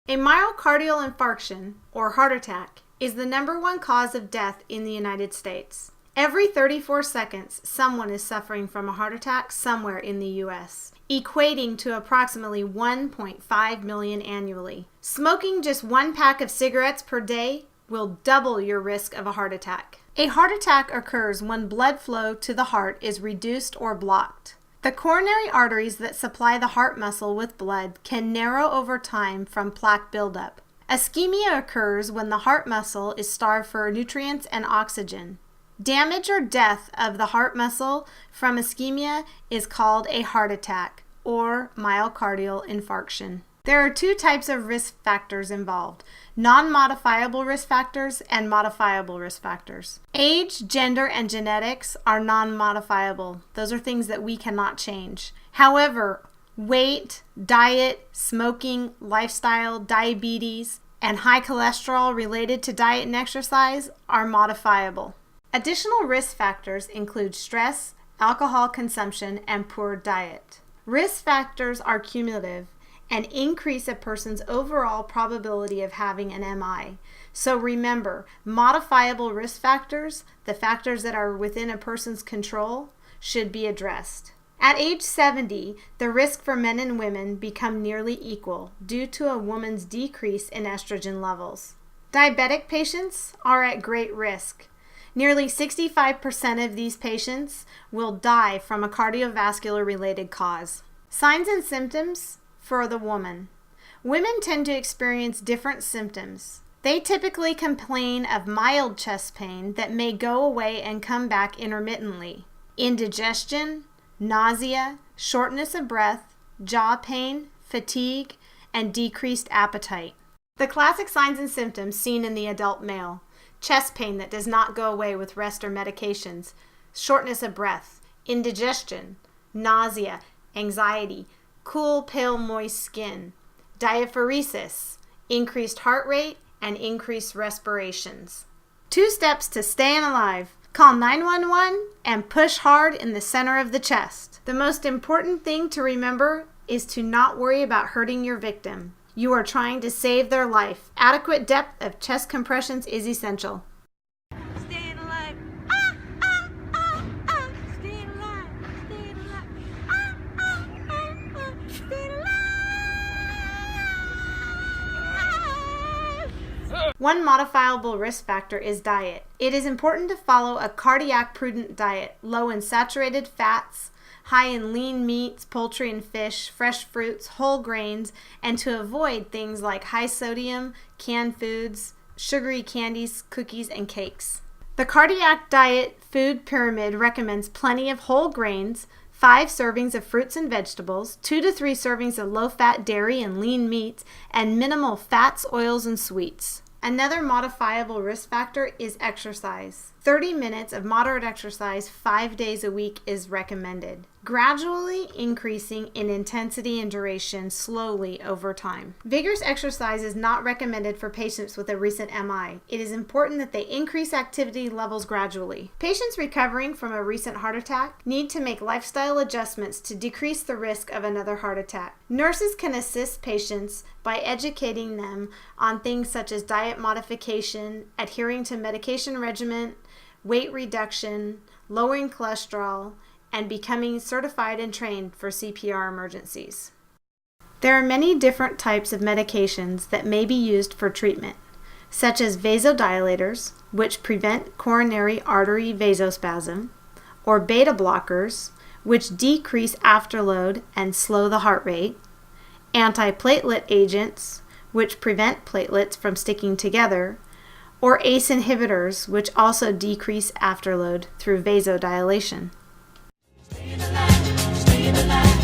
A myocardial infarction, or heart attack, is the #1 cause of death in the United States. Every 34 seconds, someone is suffering from a heart attack somewhere in the U.S., equating to approximately 1.5 million annually. Smoking just 1 pack of cigarettes per day will double your risk of a heart attack. A heart attack occurs when blood flow to the heart is reduced or blocked. The coronary arteries that supply the heart muscle with blood can narrow over time from plaque buildup. Ischemia occurs when the heart muscle is starved for nutrients and oxygen. Damage or death of the heart muscle from ischemia is called a heart attack or myocardial infarction. There are 2 types of risk factors involved: non-modifiable risk factors and modifiable risk factors. Age, gender, and genetics are non-modifiable. Those are things that we cannot change. However, weight, diet, smoking, lifestyle, diabetes, and high cholesterol related to diet and exercise are modifiable. Additional risk factors include stress, alcohol consumption, and poor diet. Risk factors are cumulative and increase a person's overall probability of having an MI. So remember, modifiable risk factors, the factors that are within a person's control, should be addressed. At age 70, the risk for men and women become nearly equal due to a woman's decrease in estrogen levels. Diabetic patients are at great risk. Nearly 65% of these patients will die from a cardiovascular-related cause. Signs and symptoms for the woman. Women tend to experience different symptoms. They typically complain of mild chest pain that may go away and come back intermittently, indigestion, nausea, shortness of breath, jaw pain, fatigue, and decreased appetite. The classic signs and symptoms seen in the adult male: chest pain that does not go away with rest or medications, shortness of breath, indigestion, nausea, anxiety, cool, pale, moist skin, diaphoresis, increased heart rate, and increased respirations. 2 steps to staying alive. Call 911 and push hard in the center of the chest. The most important thing to remember is to not worry about hurting your victim. You are trying to save their life. Adequate depth of chest compressions is essential. Staying alive. Ah, ah, ah, ah. Staying alive. Staying alive. Ah, ah, ah, ah. Staying alive. One modifiable risk factor is diet. It is important to follow a cardiac prudent diet, low in saturated fats, high in lean meats, poultry and fish, fresh fruits, whole grains, and to avoid things like high sodium, canned foods, sugary candies, cookies, and cakes. The cardiac diet food pyramid recommends plenty of whole grains, 5 servings of fruits and vegetables, 2 to 3 servings of low-fat dairy and lean meats, and minimal fats, oils, and sweets. Another modifiable risk factor is exercise. 30 minutes of moderate exercise 5 days a week is recommended, gradually increasing in intensity and duration slowly over time. Vigorous exercise is not recommended for patients with a recent MI. It is important that they increase activity levels gradually. Patients recovering from a recent heart attack need to make lifestyle adjustments to decrease the risk of another heart attack. Nurses can assist patients by educating them on things such as diet modification, adhering to medication regimen, weight reduction, lowering cholesterol, and becoming certified and trained for CPR emergencies. There are many different types of medications that may be used for treatment, such as vasodilators, which prevent coronary artery vasospasm, or beta blockers, which decrease afterload and slow the heart rate, antiplatelet agents, which prevent platelets from sticking together, or ACE inhibitors, which also decrease afterload through vasodilation. Staying alive. Staying alive.